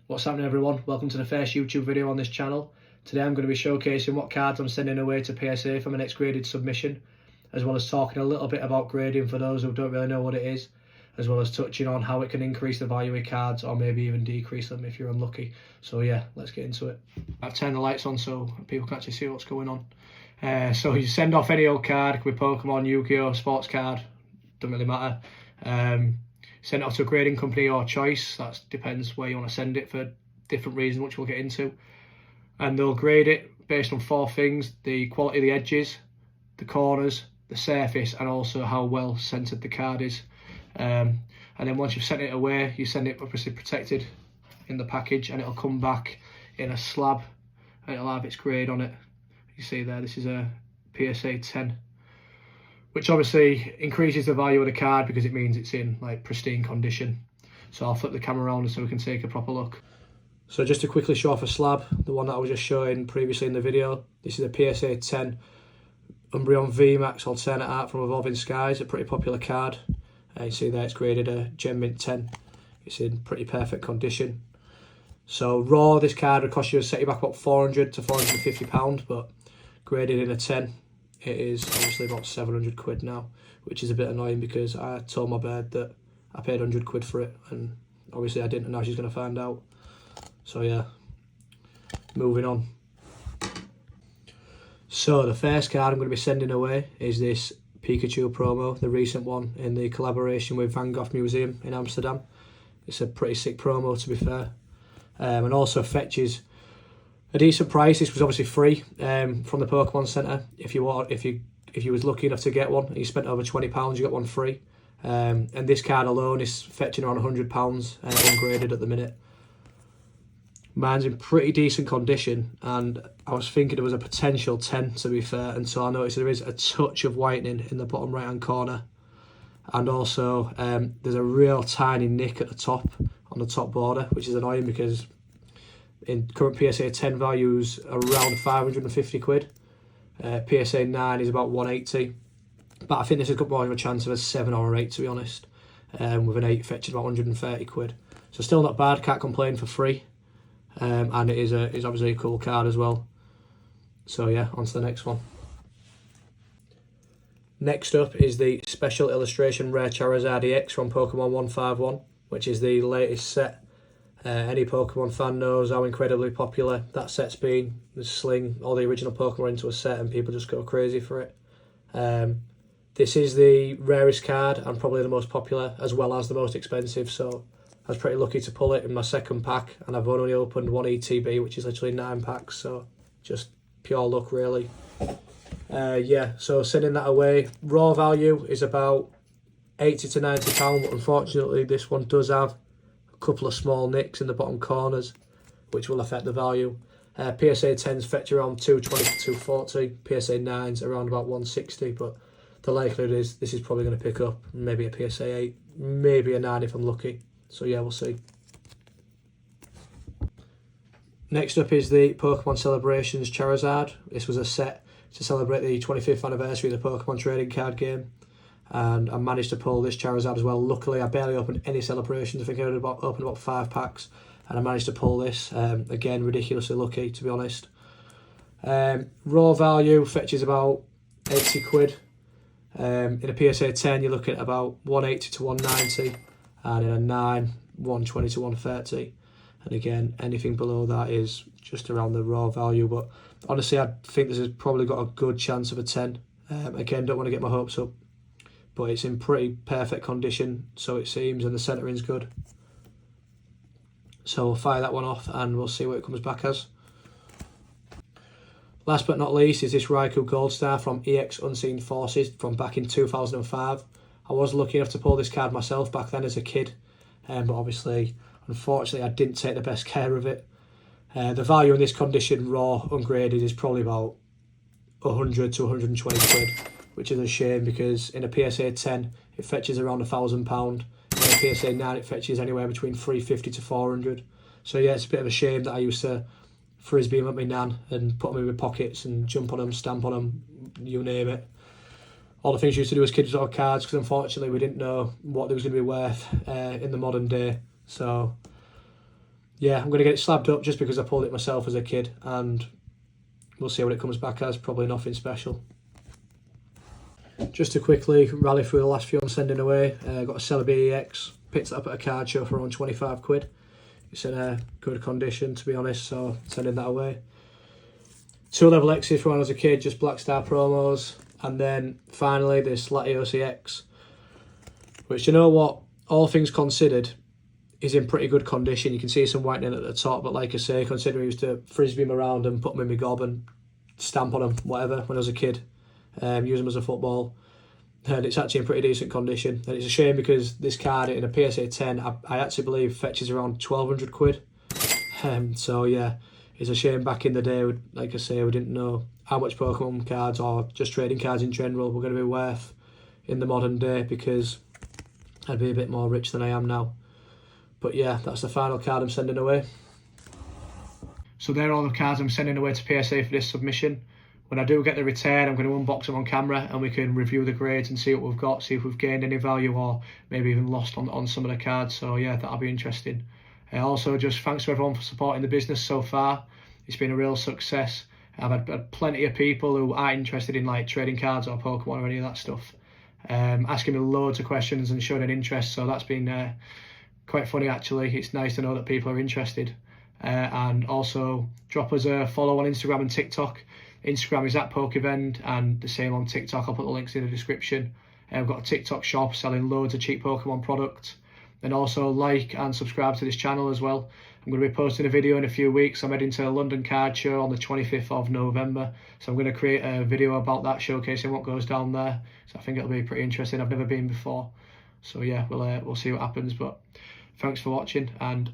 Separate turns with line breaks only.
What's happening, everyone? Welcome to the first YouTube video on this channel. Today I'm going to be showcasing what cards I'm sending away to PSA for my next graded submission, as well as talking a little bit about grading for those who don't really know what it is, as well as touching on how it can increase the value of cards or maybe even decrease them if you're unlucky. So yeah, let's get into it. I've turned the lights on so people can actually see what's going on. So you send off any old card, with Pokemon, Yu-Gi-Oh, sports card, doesn't really matter. Send it off to a grading company or choice. That depends where you want to send it for different reasons, which we'll get into. And they'll grade it based on 4 things: the quality of the edges, the corners, the surface, and also how well centered the card is. And then once you've sent it away, you send it obviously protected in the package, and it'll come back in a slab and it'll have its grade on it. You see there, this is a PSA10. Which obviously increases the value of the card because it means it's in like pristine condition. So I'll flip the camera around so we can take a proper look. So just to quickly show off a slab, the one that I was just showing previously in the video, this is a PSA10 Umbreon VMAX alternate art from Evolving Skies, a pretty popular card. You see there it's graded a Gem Mint 10. It's in pretty perfect condition. So raw, this card would cost you, set you back about £400 to £450, but graded in a 10, it is obviously about 700 quid now, which is a bit annoying because I told my bird that I paid 100 quid for it, and obviously I didn't, and now she's going to find out. So yeah, moving on. So the first card I'm going to be sending away is this Pikachu promo, the recent one in the collaboration with Van Gogh Museum in Amsterdam. It's a pretty sick promo, to be fair, and also fetches a decent price. This was obviously free from the Pokemon Centre. If you was lucky enough to get one and you spent over £20, you got one free. And this card alone is fetching around £100 ungraded at the minute. Mine's in pretty decent condition, and I was thinking there was a potential 10, to be fair, until I noticed there is a touch of whitening in the bottom right hand corner, and also there's a real tiny nick at the top on the top border, which is annoying because in current PSA 10 values around 550 quid. PSA 9 is about 180. But I think this has got more of a chance of a 7 or 8, to be honest. With an 8 fetching about 130 quid. So still not bad, can't complain for free. And it is obviously a cool card as well. So yeah, on to the next one. Next up is the Special Illustration Rare Charizard EX from Pokemon 151, which is the latest set. Any Pokemon fan knows how incredibly popular that set's been. The Sling, all the original Pokemon into a set, and people just go crazy for it. This is the rarest card and probably the most popular, as well as the most expensive, so I was pretty lucky to pull it in my second pack, and I've only opened 1 ETB, which is literally 9 packs, so just pure luck really. Yeah, so sending that away. Raw value is about £80 to £90, but unfortunately this one does have couple of small nicks in the bottom corners, which will affect the value. PSA 10s fetch around 220 to 240. PSA 9s around about 160, but the likelihood is this is probably going to pick up maybe a PSA 8, maybe a 9 if I'm lucky. So yeah, we'll see. Next up is the Pokemon Celebrations Charizard. This was a set to celebrate the 25th anniversary of the Pokemon trading card game, and I managed to pull this Charizard as well. Luckily, I barely opened any celebrations. I think I opened about 5 packs, and I managed to pull this. Again, ridiculously lucky, to be honest. Raw value fetches about 80 quid. In a PSA 10, you're looking at about 180 to 190, and in a 9, 120 to 130. And again, anything below that is just around the raw value. But honestly, I think this has probably got a good chance of a 10. Again, don't want to get my hopes up, but it's in pretty perfect condition, so it seems, and the centering's good. So we'll fire that one off and we'll see what it comes back as. Last but not least is this Raikou Gold Star from EX Unseen Forces from back in 2005. I was lucky enough to pull this card myself back then as a kid, but obviously, unfortunately, I didn't take the best care of it. The value in this condition, raw, ungraded, is probably about 100 to 120 quid. Which is a shame because in a PSA 10 it fetches around £1,000. In a PSA 9 it fetches anywhere between 350 to 400. So yeah, it's a bit of a shame that I used to frisbee them at my nan and put them in my pockets and jump on them, stamp on them, you name it. All the things you used to do as kids with cards, because unfortunately we didn't know what they was going to be worth in the modern day. So yeah, I'm going to get it slabbed up just because I pulled it myself as a kid, and we'll see what it comes back as. Probably nothing special. Just to quickly rally through the last few I'm sending away, got a Celebi EX, picked it up at a card show for around 25 quid. It's in a good condition, to be honest, so sending that away. 2 level X's from when I was a kid, just Black Star promos. And then finally this Latios EX, which, you know what, all things considered, is in pretty good condition. You can see some whitening at the top, but like I say, considering I used to frisbee him around and put him in my gob and stamp on him, whatever, when I was a kid, use him as a football, and it's actually in pretty decent condition. And it's a shame because this card in a PSA10, I actually believe fetches around 1,200 quid. So yeah, it's a shame back in the day, like I say, we didn't know how much Pokemon cards or just trading cards in general were going to be worth in the modern day, because I'd be a bit more rich than I am now. But yeah, that's the final card I'm sending away. So they're all the cards I'm sending away to PSA for this submission. When I do get the return, I'm going to unbox them on camera and we can review the grades and see what we've got, see if we've gained any value or maybe even lost on some of the cards. So yeah, that'll be interesting. Also, just thanks to everyone for supporting the business so far. It's been a real success. I've had plenty of people who aren't interested in like trading cards or Pokemon or any of that stuff, asking me loads of questions and showing an interest. So that's been quite funny actually. It's nice to know that people are interested. And also drop us a follow on Instagram and TikTok. Instagram is at Pokevend and the same on TikTok. I'll put the links in the description. We've got a TikTok shop selling loads of cheap Pokemon products. And also like and subscribe to this channel as well. I'm going to be posting a video in a few weeks. I'm heading to the London Card Show on the 25th of November. So I'm going to create a video about that, showcasing what goes down there. So I think it'll be pretty interesting. I've never been before. So yeah, we'll see what happens. But thanks for watching and